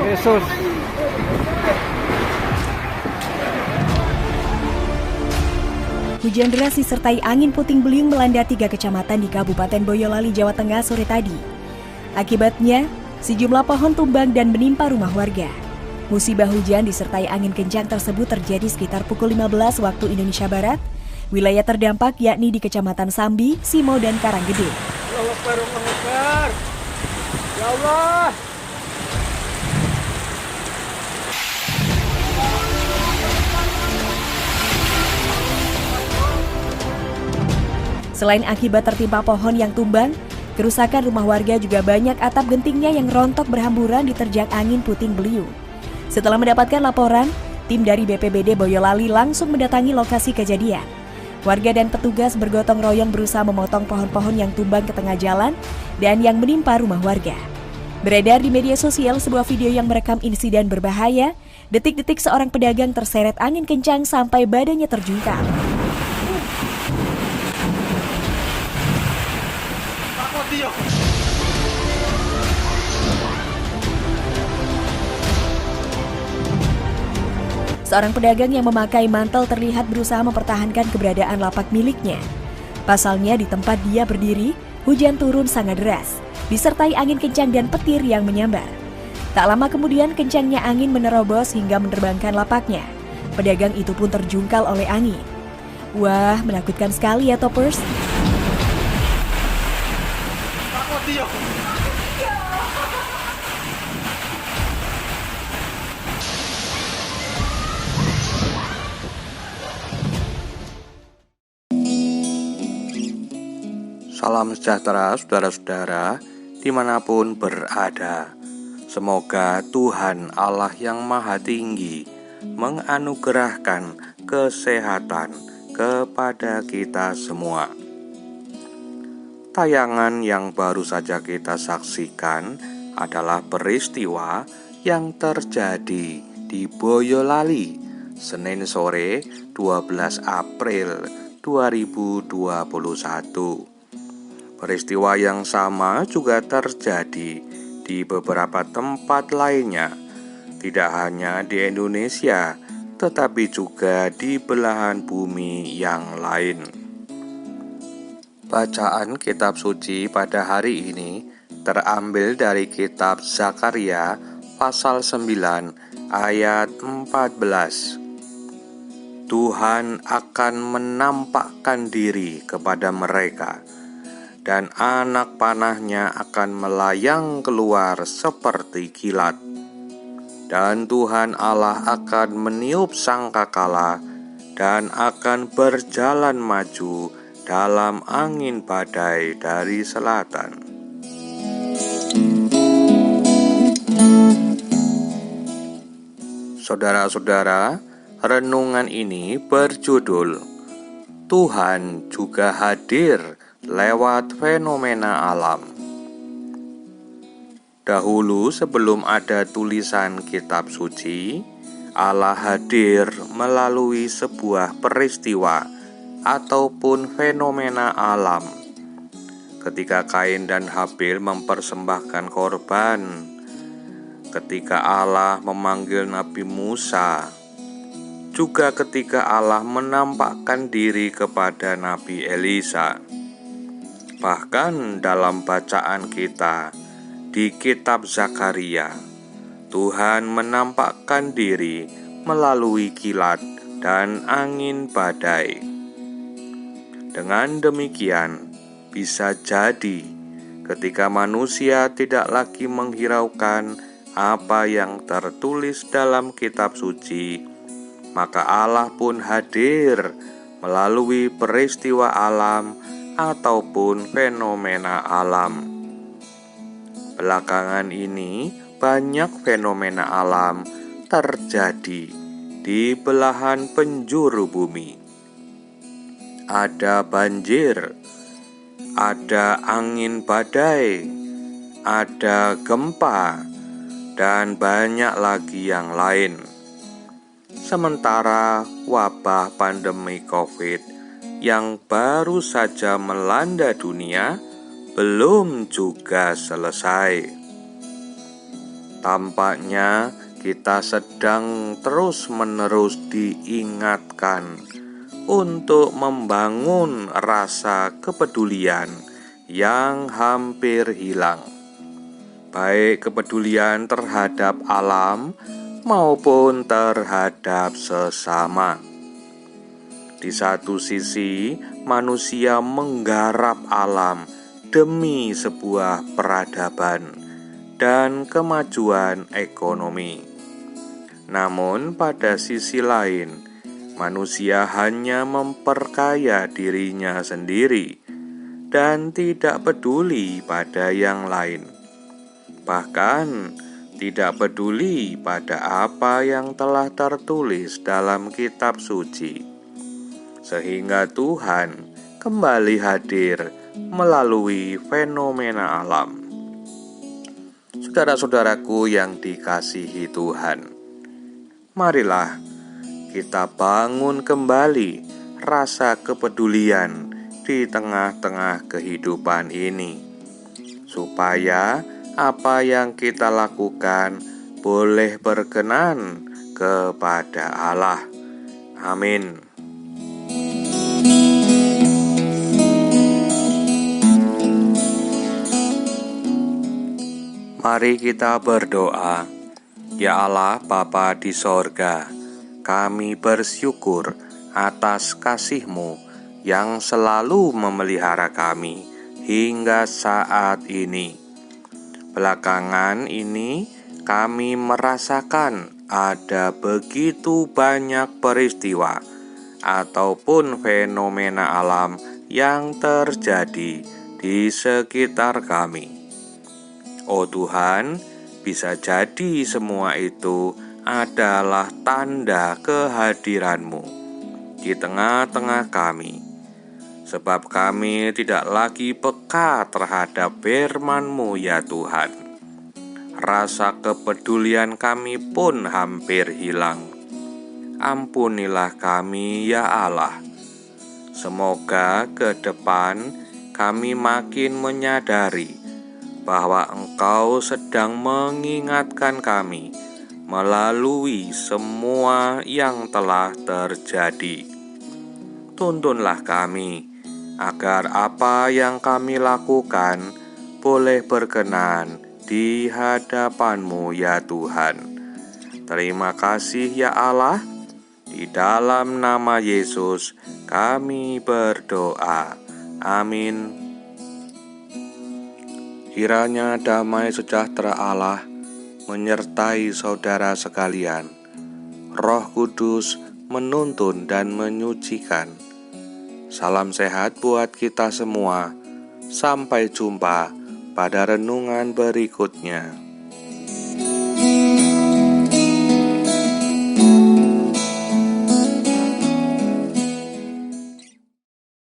Yesus. Hujan deras disertai angin puting beliung melanda 3 kecamatan di Kabupaten Boyolali, Jawa Tengah sore tadi. Akibatnya, sejumlah pohon tumbang dan menimpa rumah warga. Musibah hujan disertai angin kencang tersebut terjadi sekitar pukul 15 waktu Indonesia Barat. Wilayah terdampak yakni di Kecamatan Sambi, Simo, dan Karanggede. Allah Akbar. Ya Allah. Selain akibat tertimpa pohon yang tumbang, kerusakan rumah warga juga banyak atap gentingnya yang rontok berhamburan diterjang angin puting beliung. Setelah mendapatkan laporan, tim dari BPBD Boyolali langsung mendatangi lokasi kejadian. Warga dan petugas bergotong royong berusaha memotong pohon-pohon yang tumbang ke tengah jalan dan yang menimpa rumah warga. Beredar di media sosial sebuah video yang merekam insiden berbahaya, detik-detik seorang pedagang terseret angin kencang sampai badannya terjungkal. Seorang pedagang yang memakai mantel terlihat berusaha mempertahankan keberadaan lapak miliknya. Pasalnya di tempat dia berdiri, hujan turun sangat deras, disertai angin kencang dan petir yang menyambar. Tak lama kemudian kencangnya angin menerobos hingga menerbangkan lapaknya. Pedagang itu pun terjungkal oleh angin. Wah, menakutkan sekali ya Toppers. Salam sejahtera saudara-saudara dimanapun berada. Semoga Tuhan Allah yang Maha Tinggi menganugerahkan kesehatan kepada kita semua. Tayangan yang baru saja kita saksikan adalah peristiwa yang terjadi di Boyolali, Senin sore 12 April 2021. Peristiwa yang sama juga terjadi di beberapa tempat lainnya, tidak hanya di Indonesia, tetapi juga di belahan bumi yang lain. Bacaan kitab suci pada hari ini terambil dari kitab Zakaria pasal 9 ayat 14. Tuhan akan menampakkan diri kepada mereka, dan anak panahnya akan melayang keluar seperti kilat. Dan Tuhan Allah akan meniup sangkakala dan akan berjalan maju dalam angin badai dari selatan. Saudara-saudara, renungan ini berjudul Tuhan juga hadir lewat fenomena alam. Dahulu sebelum ada tulisan kitab suci, Allah hadir melalui sebuah peristiwa ataupun fenomena alam. Ketika Kain dan Habil mempersembahkan korban, ketika Allah memanggil Nabi Musa, juga ketika Allah menampakkan diri kepada Nabi Elisa. Bahkan dalam bacaan kita di kitab Zakaria, Tuhan menampakkan diri melalui kilat dan angin badai. Dengan demikian, bisa jadi ketika manusia tidak lagi menghiraukan apa yang tertulis dalam kitab suci, maka Allah pun hadir melalui peristiwa alam ataupun fenomena alam. Belakangan ini banyak fenomena alam terjadi di belahan penjuru bumi. Ada banjir, ada angin badai, ada gempa, dan banyak lagi yang lain. Sementara wabah pandemi COVID yang baru saja melanda dunia belum juga selesai. Tampaknya kita sedang terus-menerus diingatkan untuk membangun rasa kepedulian yang hampir hilang, baik kepedulian terhadap alam maupun terhadap sesama. Di satu sisi, manusia menggarap alam demi sebuah peradaban dan kemajuan ekonomi. Namun pada sisi lain, manusia hanya memperkaya dirinya sendiri dan tidak peduli pada yang lain. Bahkan tidak peduli pada apa yang telah tertulis dalam kitab suci. Sehingga Tuhan kembali hadir melalui fenomena alam. Saudara-saudaraku yang dikasihi Tuhan, marilah kita bangun kembali rasa kepedulian di tengah-tengah kehidupan ini, supaya apa yang kita lakukan boleh berkenan kepada Allah. Amin. Mari kita berdoa. Ya Allah Bapa di sorga, kami bersyukur atas kasih-Mu yang selalu memelihara kami hingga saat ini. Belakangan ini kami merasakan ada begitu banyak peristiwa ataupun fenomena alam yang terjadi di sekitar kami. Oh Tuhan, bisa jadi semua itu adalah tanda kehadiran-Mu di tengah-tengah kami, sebab kami tidak lagi peka terhadap firman-Mu ya Tuhan. Rasa kepedulian kami pun hampir hilang. Ampunilah kami ya Allah. Semoga ke depan kami makin menyadari bahwa Engkau sedang mengingatkan kami melalui semua yang telah terjadi. Tuntunlah kami agar apa yang kami lakukan boleh berkenan di hadapan-Mu ya Tuhan. Terima kasih ya Allah. Di dalam nama Yesus kami berdoa. Amin. Kiranya damai sejahtera Allah menyertai saudara sekalian. Roh Kudus menuntun dan menyucikan. Salam sehat buat kita semua. Sampai jumpa pada renungan berikutnya.